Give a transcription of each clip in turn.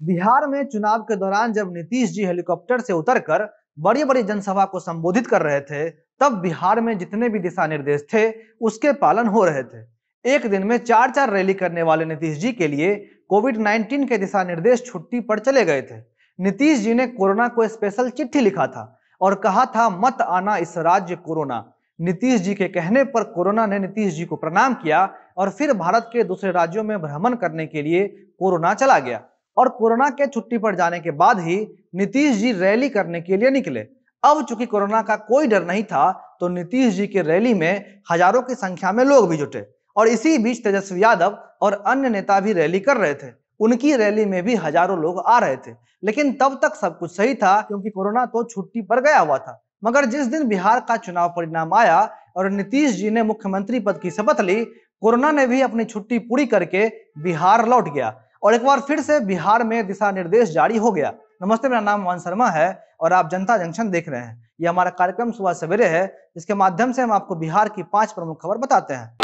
बिहार में चुनाव के दौरान जब नीतीश जी हेलीकॉप्टर से उतरकर बड़ी बड़ी जनसभा को संबोधित कर रहे थे, तब बिहार में जितने भी दिशा निर्देश थे उसके पालन हो रहे थे। एक दिन में चार चार रैली करने वाले नीतीश जी के लिए कोविड-19 के दिशा निर्देश छुट्टी पर चले गए थे। नीतीश जी ने कोरोना को स्पेशल चिट्ठी लिखा था और कहा था, मत आना इस राज्य कोरोना। नीतीश जी के कहने पर कोरोना ने नीतीश जी को प्रणाम किया और फिर भारत के दूसरे राज्यों में भ्रमण करने के लिए कोरोना चला गया। और कोरोना के छुट्टी पर जाने के बाद ही नीतीश जी रैली करने के लिए निकले। अब चूंकि कोरोना का कोई डर नहीं था, तो नीतीश जी के रैली में हजारों की संख्या में लोग भी जुटे और इसी बीच तेजस्वी यादव और अन्य नेता भी रैली कर रहे थे। उनकी रैली में भी हजारों लोग आ रहे थे, लेकिन तब तक सब कुछ सही था क्योंकि कोरोना तो छुट्टी पर गया हुआ था। मगर जिस दिन बिहार का चुनाव परिणाम आया और नीतीश जी ने मुख्यमंत्री पद की शपथ ली, कोरोना ने भी अपनी छुट्टी पूरी करके बिहार लौट गया और एक बार फिर से बिहार में दिशा निर्देश जारी हो गया। नमस्ते, मेरा नाम मोहन शर्मा है और आप जनता जंक्शन देख रहे हैं। यह हमारा कार्यक्रम सुबह सवेरे है, जिसके माध्यम से हम आपको बिहार की 5 प्रमुख खबर बताते हैं।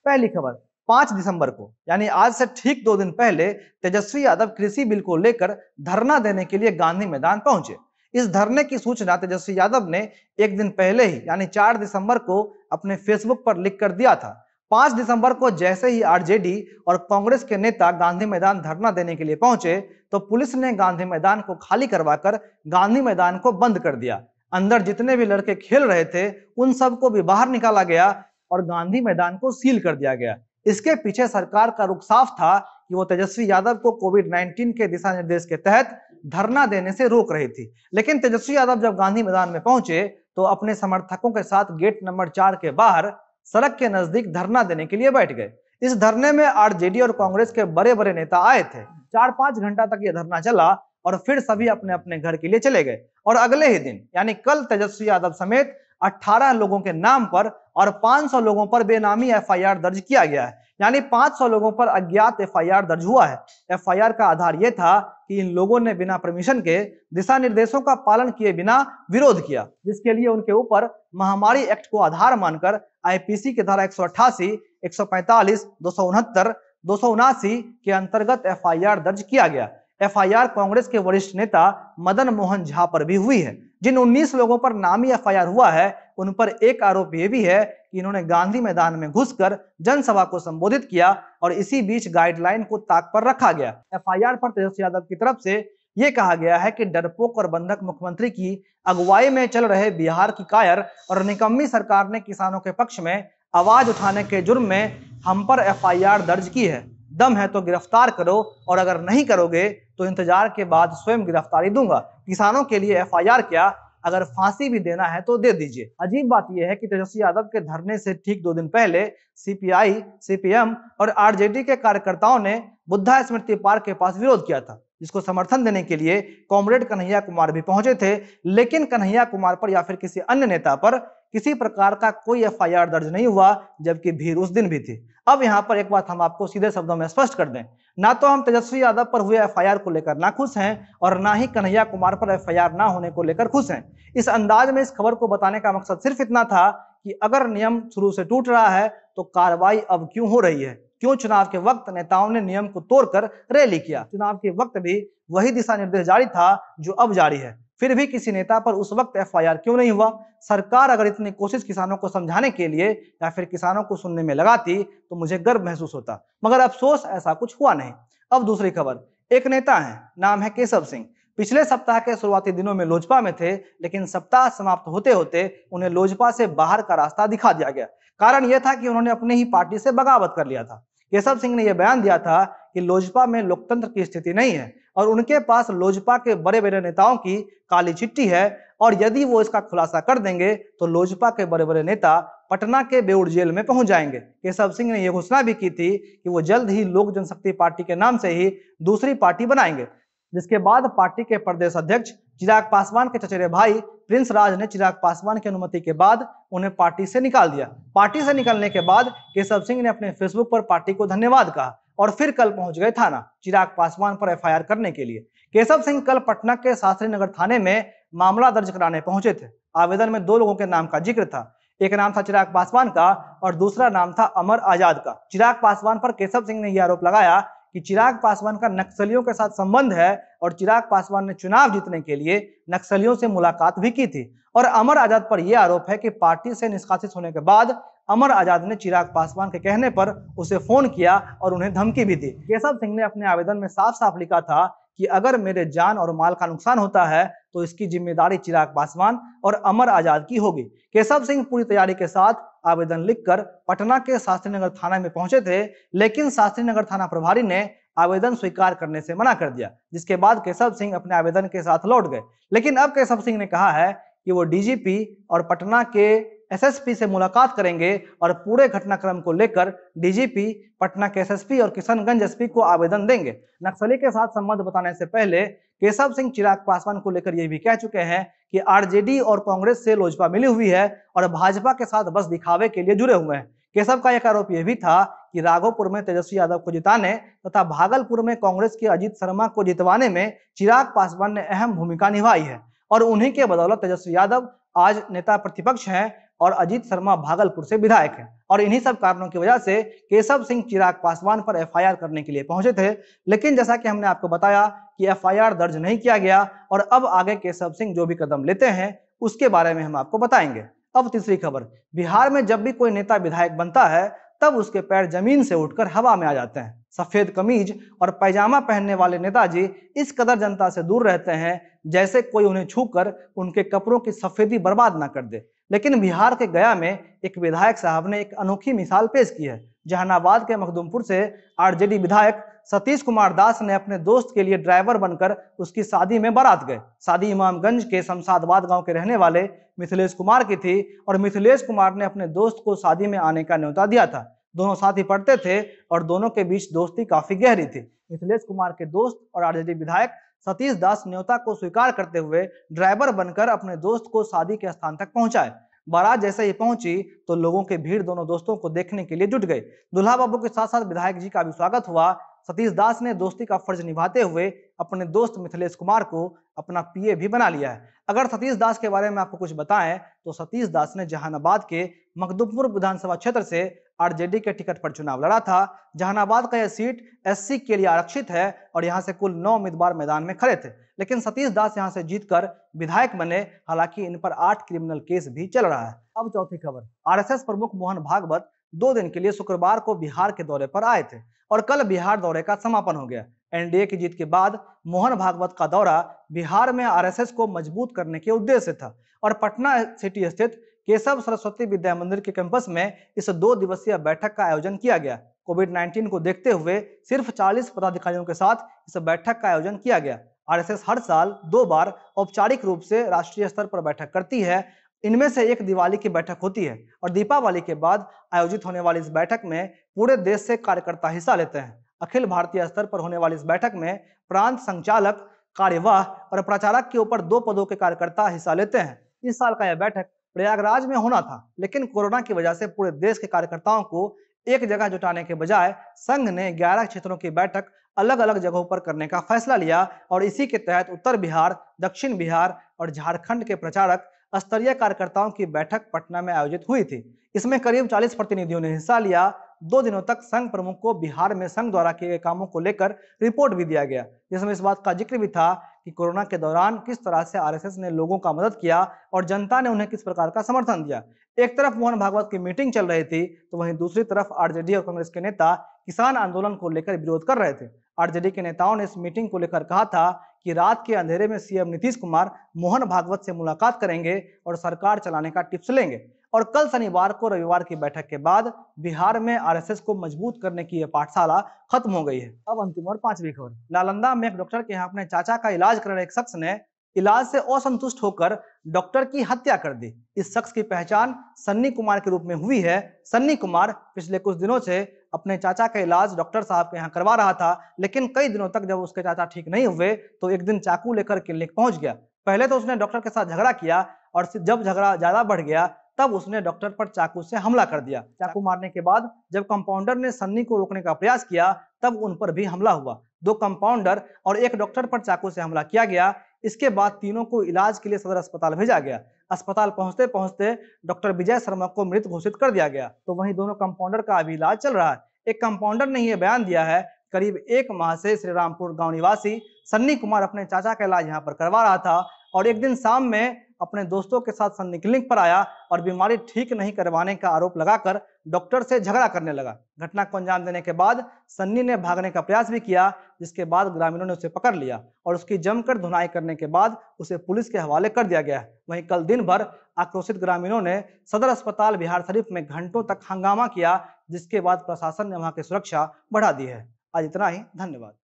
पहली खबर, 5 दिसंबर को यानी आज से ठीक 2 दिन पहले तेजस्वी यादव कृषि बिल को लेकर धरना देने के लिए गांधी मैदान पहुंचे। इस धरने की सूचना तेजस्वी यादव ने एक दिन पहले ही यानी 4 दिसंबर को अपने फेसबुक पर लिख कर दिया था। 5 दिसंबर को जैसे ही आरजेडी और कांग्रेस के नेता गांधी मैदान धरना देने के लिए पहुंचे, तो पुलिस ने गांधी मैदान को खाली करवाकर गांधी मैदान को बंद कर दिया। अंदर जितने भी लड़के खेल रहे थे उन सबको भी बाहर निकाला गया और गांधी मैदान को सील कर दिया गया। इसके पीछे सरकार का रुख साफ था कि वो तेजस्वी यादव को कोविड-19 के दिशा निर्देश के तहत धरना देने से रोक रही थी। लेकिन तेजस्वी यादव जब गांधी मैदान में पहुंचे तो अपने समर्थकों के साथ गेट नंबर 4 के बाहर सड़क के नजदीक धरना देने के लिए बैठ गए। इस धरने में आरजेडी और कांग्रेस के बड़े बड़े नेता आए थे। 4-5 घंटा तक यह धरना चला और फिर सभी अपने अपने घर के लिए चले गए और अगले ही दिन यानी कल तेजस्वी यादव समेत 18 लोगों के नाम पर और 500 लोगों पर बेनामी एफआईआर दर्ज किया गया है। यानी 500 लोगों पर अज्ञात एफआईआर दर्ज हुआ है। एफआईआर का आधार यह था कि इन लोगों ने बिना परमिशन के दिशा निर्देशों का पालन किए बिना विरोध किया, जिसके लिए उनके ऊपर महामारी एक्ट को आधार मानकर आईपीसी की धारा 188, 145, 269, 279 के अंतर्गत एफआईआर दर्ज किया गया। एफआईआर कांग्रेस के वरिष्ठ नेता मदन मोहन झा पर भी हुई है। जिन 19 लोगों पर नामी एफआईआर हुआ है, उन पर एक आरोप यह भी है कि इन्होंने गांधी मैदान में घुसकर जनसभा को संबोधित किया और इसी बीच गाइडलाइन को ताक पर रखा गया। एफआईआर पर तेजस्वी यादव की तरफ से यह कहा गया है कि डरपोक और बंधक मुख्यमंत्री की अगुवाई में चल रहे बिहार की कायर और निकम्मी सरकार ने किसानों के पक्ष में आवाज उठाने के जुर्म में हम पर एफआईआर दर्ज की है। दम है तो गिरफ्तार करो और अगर नहीं करोगे तो इंतजार के बाद स्वयं गिरफ्तारी दूंगा। किसानों के लिए एफआईआर क्या, अगर फांसी भी देना है तो दे दीजिए। अजीब बात यह है कि तेजस्वी यादव के धरने से ठीक 2 दिन पहले सीपीआई, सीपीएम और आरजेडी के कार्यकर्ताओं ने बुद्धा स्मृति पार्क के पास विरोध किया था, जिसको समर्थन देने के लिए कॉमरेड कन्हैया कुमार भी पहुंचे थे। लेकिन कन्हैया कुमार पर या फिर किसी अन्य नेता पर किसी प्रकार का कोई एफआईआर दर्ज नहीं हुआ, जबकि भीड़ उस दिन भी थी। अब यहाँ पर एक बात हम आपको सीधे शब्दों में स्पष्ट कर दें, ना तो हम तेजस्वी यादव पर हुए एफआईआर को लेकर ना खुश हैं और ना ही कन्हैया कुमार पर एफआईआर ना होने को लेकर खुश हैं। इस अंदाज में इस खबर को बताने का मकसद सिर्फ इतना था कि अगर नियम शुरू से टूट रहा है तो कार्रवाई अब क्यों हो रही है, क्यों चुनाव के वक्त नेताओं ने नियम को तोड़कर रैली किया। चुनाव के वक्त भी वही दिशा निर्देश जारी था जो अब जारी है, फिर भी किसी नेता पर उस वक्त एफआईआर क्यों नहीं हुआ। सरकार अगर इतनी कोशिश किसानों को समझाने के लिए या फिर किसानों को सुनने में लगाती तो मुझे गर्व महसूस होता, मगर अफसोस ऐसा कुछ हुआ नहीं। अब दूसरी खबर, एक नेता है, नाम है केशव सिंह। पिछले सप्ताह के शुरुआती दिनों में लोजपा में थे, लेकिन सप्ताह समाप्त होते होते उन्हें लोजपा से बाहर का रास्ता दिखा दिया गया। कारण यह था कि उन्होंने अपने ही पार्टी से बगावत कर लिया था। केशव सिंह ने यह बयान दिया था कि लोजपा में लोकतंत्र की स्थिति नहीं है और उनके पास लोजपा के बड़े बड़े नेताओं की काली चिट्ठी है और यदि वो इसका खुलासा कर देंगे तो लोजपा के बड़े बड़े नेता पटना के बेउर जेल में पहुंच जाएंगे। केशव सिंह ने यह घोषणा भी की थी कि वो जल्द ही लोक जनशक्ति पार्टी के नाम से ही दूसरी पार्टी बनाएंगे, जिसके बाद पार्टी के प्रदेश अध्यक्ष चिराग पासवान के चचेरे भाई प्रिंस राज ने चिराग पासवान की अनुमति के बाद उन्हें पार्टी से निकाल दिया। पार्टी से निकलने के बाद केशव सिंह ने अपने फेसबुक पर पार्टी को धन्यवाद कहा और फिर कल पहुंच गए थाना चिराग पासवान पर एफआईआर करने के लिए। केशव सिंह कल पटना के शास्त्री नगर थाने में मामला दर्ज कराने पहुंचे थे। आवेदन में 2 लोगों के नाम का जिक्र था, एक नाम था चिराग पासवान का और दूसरा नाम था अमर आजाद का। चिराग पासवान पर केशव सिंह ने यह आरोप लगाया कि चिराग पासवान का नक्सलियों के साथ संबंध है और चिराग पासवान ने चुनाव जीतने के लिए नक्सलियों से मुलाकात भी की थी। और अमर आजाद पर यह आरोप है कि पार्टी से निष्कासित होने के बाद अमर आजाद ने चिराग पासवान के कहने पर उसे फोन किया और उन्हें धमकी भी दी। केशव सिंह ने अपने आवेदन में साफ साफ लिखा था कि अगर मेरे जान और माल का नुकसान होता है तो इसकी जिम्मेदारी चिराग पासवान और अमर आजाद की होगी। केशव सिंह पूरी तैयारी के साथ आवेदन लिखकर पटना के शास्त्री नगर थाना में पहुंचे थे, लेकिन शास्त्री नगर थाना प्रभारी ने आवेदन स्वीकार करने से मना कर दिया, जिसके बाद केशव सिंह अपने आवेदन के साथ लौट गए। लेकिन अब केशव सिंह ने कहा है कि वो डीजीपी और पटना के एसएसपी से मुलाकात करेंगे और पूरे घटनाक्रम को लेकर डीजीपी, पटना के एसएसपी और किशनगंज एसपी को आवेदन देंगे। नक्सली के साथ संबंध बताने से पहले केशव सिंह चिराग पासवान को लेकर यह भी कह चुके हैं कि आरजेडी और कांग्रेस से लोजपा मिली हुई है और भाजपा के साथ बस दिखावे के लिए जुड़े हुए हैं। केशव का एक आरोप यह भी था कि राघोपुर में तेजस्वी यादव को जिताने तथा भागलपुर में कांग्रेस के अजीत शर्मा को जितवाने में चिराग पासवान ने अहम भूमिका निभाई है और उन्हीं के बदौलत तेजस्वी यादव आज नेता प्रतिपक्ष हैं और अजीत शर्मा भागलपुर से विधायक हैं। और इन्हीं सब कारणों की वजह से केशव सिंह चिराग पासवान पर एफआईआर करने के लिए पहुंचे थे, लेकिन जैसा कि हमने आपको बताया कि एफआईआर दर्ज नहीं किया गया और अब आगे केशव सिंह जो भी कदम लेते हैं उसके बारे में हम आपको बताएंगे। अब तीसरी खबर, बिहार में जब भी कोई नेता विधायक बनता है तब उसके पैर जमीन से उठकर हवा में आ जाते हैं। सफेद कमीज और पैजामा पहनने वाले नेताजी इस कदर जनता से दूर रहते हैं जैसे कोई उन्हें छूकर उनके कपड़ों की सफेदी बर्बाद ना कर दे। लेकिन बिहार के गया में एक विधायक साहब ने एक अनोखी मिसाल पेश की है। जहानाबाद के मखदुमपुर से आरजेडी विधायक सतीश कुमार दास ने अपने दोस्त के लिए ड्राइवर बनकर उसकी शादी में बारात गए। शादी इमामगंज के शमशादबाद गांव के रहने वाले मिथिलेश कुमार की थी और मिथिलेश कुमार ने अपने दोस्त को शादी में आने का न्योता दिया था। दोनों साथ ही पढ़ते थे और दोनों के बीच दोस्ती काफी गहरी थी। मिथिलेश कुमार के दोस्त और आरजेडी विधायक सतीश दास न्योता को स्वीकार करते हुए ड्राइवर बनकर अपने दोस्त को शादी के स्थान तक पहुंचाए। बारात जैसे ही पहुंची तो लोगों की भीड़ दोनों दोस्तों को देखने के लिए जुट गई। दुल्हा बाबू के साथ साथ विधायक जी का भी स्वागत हुआ। सतीश दास ने दोस्ती का फर्ज निभाते हुए अपने दोस्त मिथिलेश कुमार को अपना पीए भी बना लिया है। अगर सतीश दास के बारे में आपको कुछ बताएं तो सतीश दास ने जहानाबाद के मखदुमपुर विधानसभा क्षेत्र से आरजेडी के टिकट पर चुनाव लड़ा था। जहानाबाद का यह सीट एससी के लिए आरक्षित है और यहां से कुल 9 उम्मीदवार मैदान में खड़े थे, लेकिन सतीश दास यहां से जीतकर विधायक बने। हालांकि इन पर 8 क्रिमिनल केस भी चल रहा है। अब चौथी खबर, आरएसएस प्रमुख मोहन भागवत 2 दिन के लिए शुक्रवार को बिहार के दौरे पर आए थे और कल बिहार दौरे का समापन हो गया। एनडीए की जीत के बाद मोहन भागवत का दौरा बिहार में आरएसएस को मजबूत करने के उद्देश्य से था और पटना सिटी स्थित केशव सरस्वती विद्या मंदिर के कैंपस में इस 2 दिवसीय बैठक का आयोजन किया गया। कोविड-19 को देखते हुए सिर्फ 40 पदाधिकारियों के साथ इस बैठक का आयोजन किया गया। आरएसएस हर साल 2 बार औपचारिक रूप से राष्ट्रीय स्तर पर बैठक करती है। इनमें से एक दिवाली की बैठक होती है और दीपावली के बाद आयोजित होने वाली इस बैठक में पूरे देश से कार्यकर्ता हिस्सा लेते हैं। अखिल भारतीय स्तर पर होने वाली इस बैठक में प्रांत संचालक, कार्यवाह और प्रचारक के ऊपर 2 पदों के कार्यकर्ता हिस्सा लेते हैं। इस साल का यह बैठक प्रयागराज में होना था, लेकिन कोरोना की वजह से पूरे देश के कार्यकर्ताओं को एक जगह जुटाने के बजाय संघ ने 11 क्षेत्रों की बैठक अलग अलग जगहों पर करने का फैसला लिया और इसी के तहत उत्तर बिहार, दक्षिण बिहार और झारखंड के प्रचारक स्तरीय कार्यकर्ताओं की बैठक पटना में आयोजित हुई थी। इसमें करीब 40 प्रतिनिधियों ने हिस्सा लिया। 2 दिनों तक संघ प्रमुख को बिहार में संघ द्वारा किए गए कामों को लेकर रिपोर्ट भी दिया गया, जिसमें इस बात का जिक्र भी था कि कोरोना के दौरान किस तरह से आरएसएस ने लोगों का मदद किया और जनता ने उन्हें किस प्रकार का समर्थन दिया। एक तरफ मोहन भागवत की मीटिंग चल रही थी तो वहीं दूसरी तरफ आरजेडी और कांग्रेस के नेता किसान आंदोलन को लेकर विरोध कर रहे थे। आरजेडी के नेताओं ने इस मीटिंग को लेकर कहा था कि रात के अंधेरे में सीएम नीतीश कुमार मोहन भागवत से मुलाकात करेंगे और सरकार चलाने का टिप्स लेंगे। और कल शनिवार को रविवार की बैठक के बाद बिहार में आरएसएस को मजबूत करने की यह पाठशाला खत्म हो गई है। अब अंतिम और 5वीं खबर, नालंदा में एक डॉक्टर के यहाँ अपने चाचा का इलाज कर रहे एक शख्स ने इलाज से असंतुष्ट होकर डॉक्टर की हत्या कर दी। इस शख्स की पहचान सन्नी कुमार के रूप में हुई है। सन्नी कुमार पिछले कुछ दिनों से अपने चाचा का इलाज डॉक्टर साहब के यहाँ करवा रहा था, लेकिन कई दिनों तक जब उसके चाचा ठीक नहीं हुए तो एक दिन चाकू लेकर क्लिनिक पहुंच गया। पहले तो उसने डॉक्टर के साथ झगड़ा किया और जब झगड़ा ज्यादा बढ़ गया तब उसने डॉक्टर पर चाकू से हमला कर दिया। चाकू मारने के बाद जब कंपाउंडर ने सन्नी को रोकने का प्रयास किया तब उन पर भी हमला हुआ। 2 कंपाउंडर और एक डॉक्टर पर चाकू से हमला किया गया। इसके बाद तीनों को इलाज के लिए सदर अस्पताल भेजा गया। अस्पताल पहुंचते पहुंचते डॉक्टर विजय शर्मा को मृत घोषित कर दिया गया। तो वहीं दोनों कंपाउंडर का अभी इलाज चल रहा है। एक कंपाउंडर ने यह बयान दिया है, करीब 1 माह से श्रीरामपुर गांव निवासी सन्नी कुमार अपने चाचा का इलाज यहाँ पर करवा रहा था और एक दिन शाम में अपने दोस्तों के साथ सन्नी क्लिनिक पर आया और बीमारी ठीक नहीं करवाने का आरोप लगाकर डॉक्टर से झगड़ा करने लगा। घटना को अंजाम देने के बाद सन्नी ने भागने का प्रयास भी किया, जिसके बाद ग्रामीणों ने उसे पकड़ लिया और उसकी जमकर धुनाई करने के बाद उसे पुलिस के हवाले कर दिया गया। वहीं कल दिन भर आक्रोशित ग्रामीणों ने सदर अस्पताल बिहारशरीफ में घंटों तक हंगामा किया, जिसके बाद प्रशासन ने वहां की सुरक्षा बढ़ा दी है। आज इतना ही, धन्यवाद।